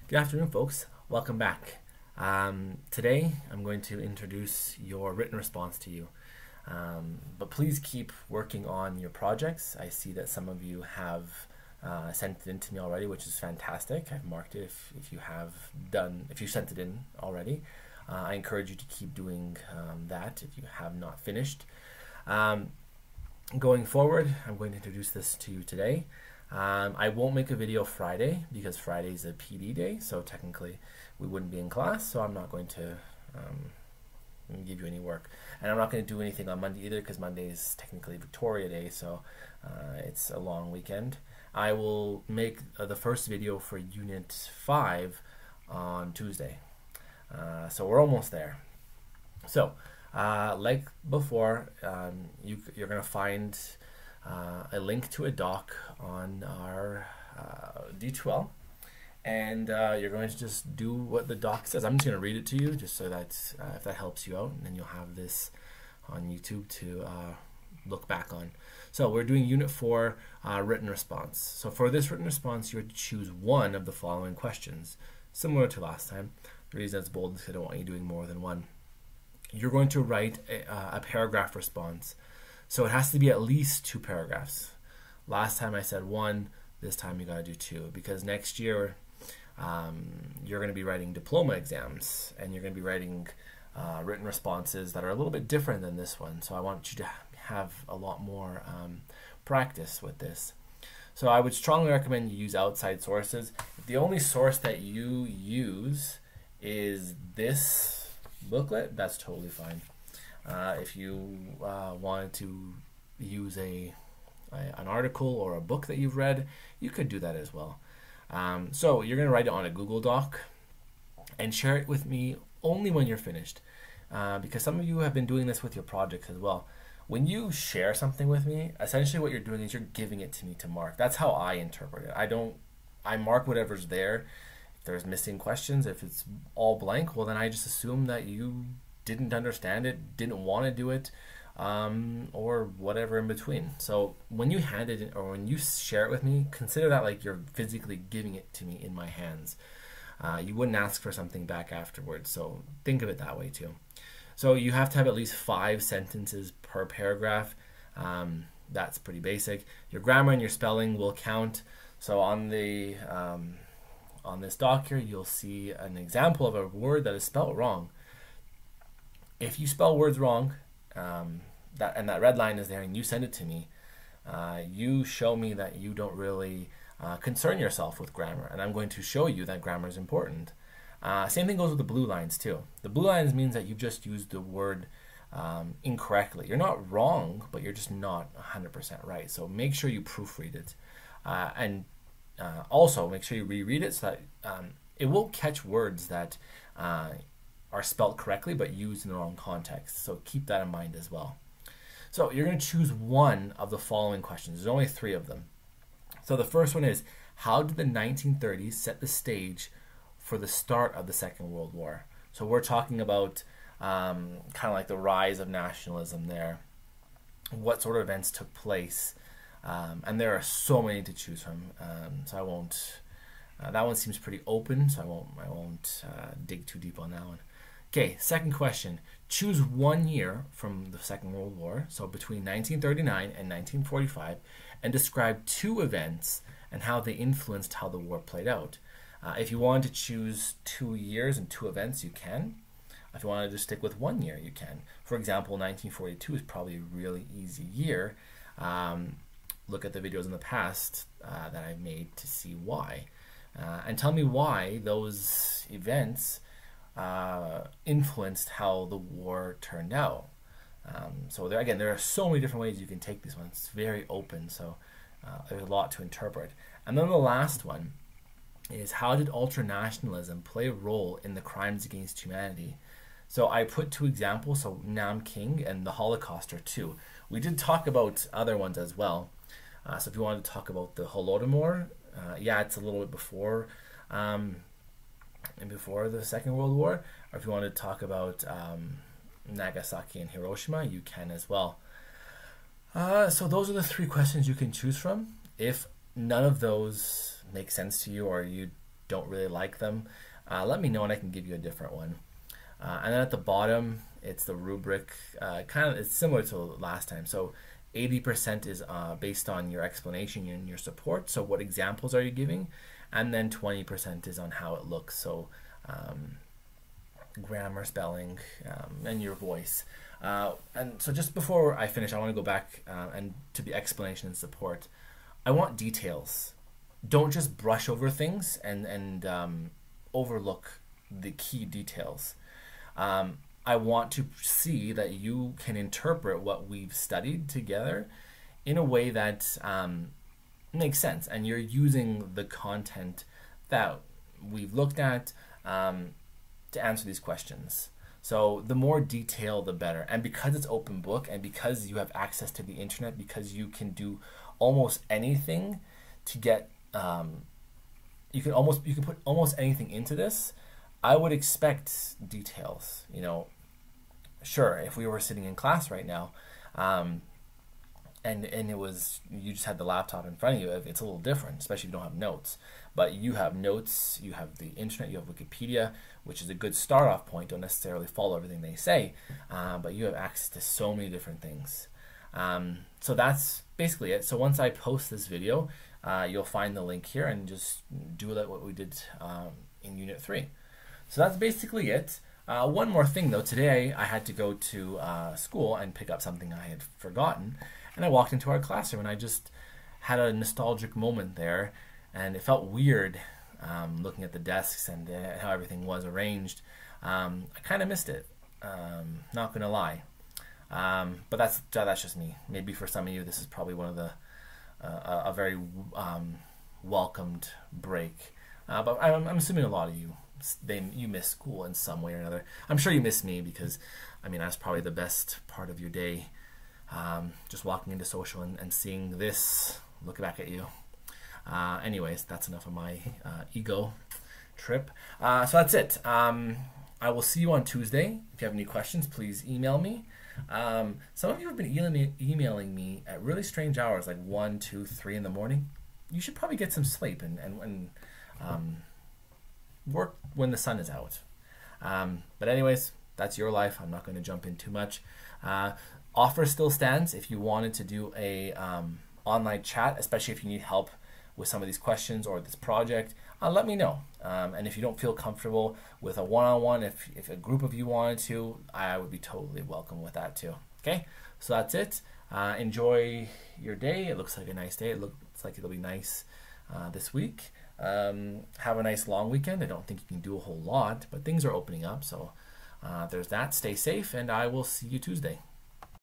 Good afternoon, folks. Welcome back. Today, I'm going to introduce your written response to you. But please keep working on your projects. I see that some of you have sent it in to me already, which is fantastic. I've marked it if you sent it in already. I encourage you to keep doing that if you have not finished. Going forward, I'm going to introduce this to you today. I won't make a video Friday because Friday is a PD day, so technically we wouldn't be in class, so I'm not going to give you any work. And I'm not going to do anything on Monday either because Monday is technically Victoria Day, so it's a long weekend. I will make the first video for Unit 5 on Tuesday. So we're almost there. So, like before, you're going to find a link to a doc on our D2L, and you're going to just do what the doc says. I'm just going to read it to you just so that if that helps you out, and then you'll have this on YouTube to look back on. So we're doing Unit 4 written response. So for this written response, you have to choose one of the following questions, similar to last time. The reason it's bold is because I don't want you doing more than one. You're going to write a paragraph response. So it has to be at least 2 paragraphs. Last time I said 1, this time you gotta do 2, because next year you're gonna be writing diploma exams and you're gonna be writing written responses that are a little bit different than this one. So I want you to have a lot more practice with this. So I would strongly recommend you use outside sources. If the only source that you use is this booklet, that's totally fine. If you wanted to use an article or a book that you've read, you could do that as well. So you're going to write it on a Google Doc and share it with me only when you're finished, because some of you have been doing this with your projects as well. When you share something with me, essentially what you're doing is you're giving it to me to mark. That's how I interpret it. I mark whatever's there. If there's missing questions, if it's all blank, well then I just assume that you didn't understand it, didn't want to do it, or whatever in between. So when you hand it in, or when you share it with me, consider that like you're physically giving it to me in my hands. You wouldn't ask for something back afterwards, so think of it that way too. So you have to have at least 5 sentences per paragraph. That's pretty basic. Your grammar and your spelling will count. So on the on this doc here, you'll see an example of a word that is spelled wrong. If you spell words wrong, that red line is there, and you send it to me, you show me that you don't really concern yourself with grammar, and I'm going to show you that grammar is important. Same thing goes with the blue lines too. The blue lines means that you've just used the word incorrectly. You're not wrong, but you're just not 100% right. So make sure you proofread it, and also make sure you reread it so that it will catch words that are spelled correctly but used in the wrong context. So keep that in mind as well. So you're going to choose one of the following questions. There's only 3 of them. So the first one is, how did the 1930s set the stage for the start of the Second World War? So we're talking about kind of like the rise of nationalism there. What sort of events took place? And there are so many to choose from. So I won't. That one seems pretty open, so I won't dig too deep on that one. Okay, second question. Choose one year from the Second World War, so between 1939 and 1945, and describe 2 events and how they influenced how the war played out. If you want to choose 2 years and 2 events, you can. If you want to just stick with 1 year, you can. For example, 1942 is probably a really easy year. Look at the videos in the past that I've made to see why. And tell me why those events influenced how the war turned out. So there are so many different ways you can take this one. It's very open, so there's a lot to interpret. And then the last one is, how did ultranationalism play a role in the crimes against humanity? So I put 2 examples, so Nam King and the Holocaust are 2. We did talk about other ones as well. So if you wanted to talk about the Holodomor, yeah, it's a little bit before the Second World War. Or if you want to talk about Nagasaki and Hiroshima, you can as well. So those are the 3 questions you can choose from. If none of those make sense to you, or you don't really like them, let me know and I can give you a different one. And then at the bottom, it's the rubric. It's similar to last time. So 80% is based on your explanation and your support. So what examples are you giving? And then 20% is on how it looks. So grammar, spelling, and your voice. And so just before I finish, I want to go back and to the explanation and support. I want details. Don't just brush over things and overlook the key details. I want to see that you can interpret what we've studied together in a way that makes sense, and you're using the content that we've looked at to answer these questions. So the more detail, the better. And because it's open book, and because you have access to the internet, because you can do almost anything to get, you can put almost anything into this. I would expect details. You know, sure, if we were sitting in class right now, and it was, you just had the laptop in front of you, it's a little different, especially if you don't have notes. But you have notes, you have the internet, you have Wikipedia, which is a good start off point. Don't necessarily follow everything they say, but you have access to so many different things. So that's basically it. So once I post this video, you'll find the link here and just do like what we did in Unit 3. So that's basically it. One more thing though, today I had to go to school and pick up something I had forgotten, and I walked into our classroom and I just had a nostalgic moment there, and it felt weird looking at the desks and how everything was arranged. I kind of missed it, not gonna lie, but that's just me. Maybe for some of you this is probably one of the a very welcomed break, but I'm assuming a lot of you, you miss school in some way or another. I'm sure you miss me, because I mean, that's probably the best part of your day, just walking into social and seeing this look back at you. Anyways, that's enough of my ego trip. So that's it. I will see you on Tuesday. If you have any questions, please email me. Some of you have been emailing me at really strange hours, like 1, 2, 3 in the morning. You should probably get some sleep and work when the sun is out. But anyways, that's your life. I'm not going to jump in too much. Offer still stands if you wanted to do a online chat, especially if you need help with some of these questions or this project. Let me know. And if you don't feel comfortable with a one-on-one, if a group of you wanted to, I would be totally welcome with that too. Okay, so that's it. Enjoy your day. It looks like a nice day. It looks like it'll be nice this week. Have a nice long weekend. I don't think you can do a whole lot, but things are opening up, so there's that. Stay safe, and I will see you Tuesday.